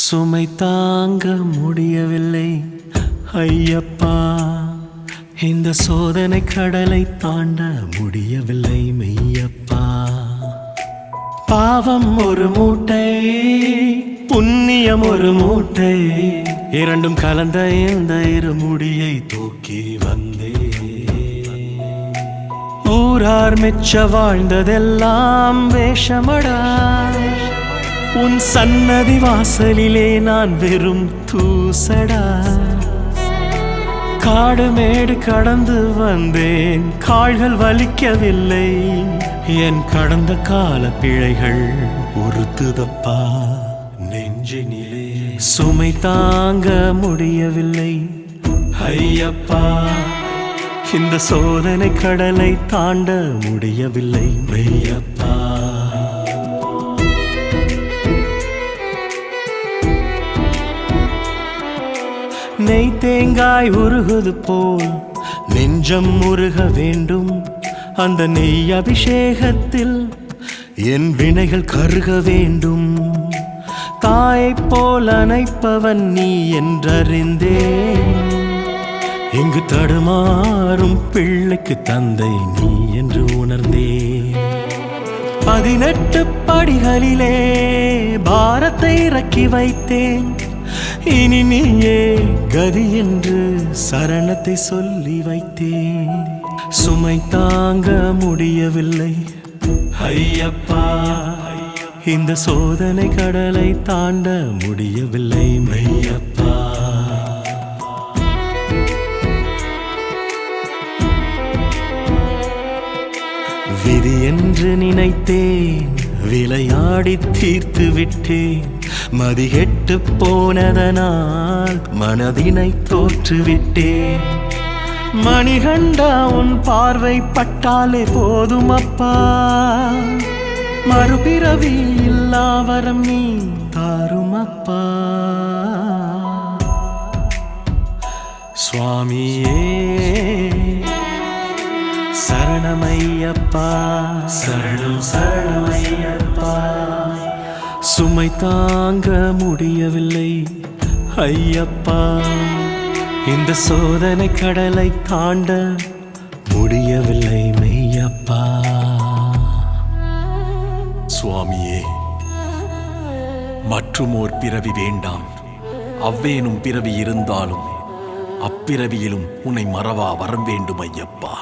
சுமை தாங்க முடியவில்லை ஐயப்பா, இந்த சோதனை கடலை தாண்ட முடியவில்லை மெய்யப்பா. பாவம் ஒரு மூட்டை, புண்ணியம் ஒரு மூட்டை, இரண்டும் கலந்த இந்த இருமுடியை தூக்கி வந்தே. ஊரார் மெச்ச வாழ்ந்ததெல்லாம் வேஷமடா, உன் சன்னதி வாசலிலே நான் வெறும் தூசடா. காடு மேடு கடந்து வந்தேன், கால்கள் வலிக்கவில்லை, என் கடந்த கால பிழைகள் உறுத்துதப்பா நெஞ்சினிலே. சுமை தாங்க முடியவில்லை ஐயப்பா, இந்த சோதனை கடலை தாண்ட முடியவில்லை மெய்யப்பா. நெய் தேங்காய் உருகுது போல் நெஞ்சம் உருக வேண்டும், அந்த நெய் அபிஷேகத்தில் என் வினைகள் கருக வேண்டும். தாயைப் போல் அணைப்பவன் நீ என்றறிந்தேன், இங்கு தடுமாறும் பிள்ளைக்கு தந்தை நீ என்று உணர்ந்தேன். 18 படிகளிலே பாரத்தை இறக்கி வைத்தேன், இனி நீயே கதி என்று சரணத்தை சொல்லி வைத்தேன். சுமை தாங்க முடியவில்லை ஐயப்பா, இந்த சோதனை கடலை தாண்ட முடியவில்லை மெய்யப்பா. விதி என்று நினைத்தேன், விளையாடி தீர்த்து விட்டேன், மதிகெட்டு போனதனால் மனதினை தோற்றுவிட்டேன். மணிகண்டா உன் பார்வை பட்டாலே போதும் அப்பா, மறுபிறவி இல்லா வரம் நீ தாரும் அப்பா. சுவாமியே சரணமையப்பா, சரணம் சரணமையப்பா. சுமை தாங்க முடியவில்லை ஐயப்பா, இந்த சோதனை கடலை தாண்ட முடியவில்லை மெய்யப்பா. சுவாமியே, மற்றுமோர் பிறவி வேண்டாம், அவ்வேனும் பிறவி இருந்தாலும் அப்பிறவியிலும் உன்னை மறவா வரம் வேண்டும் ஐயப்பா.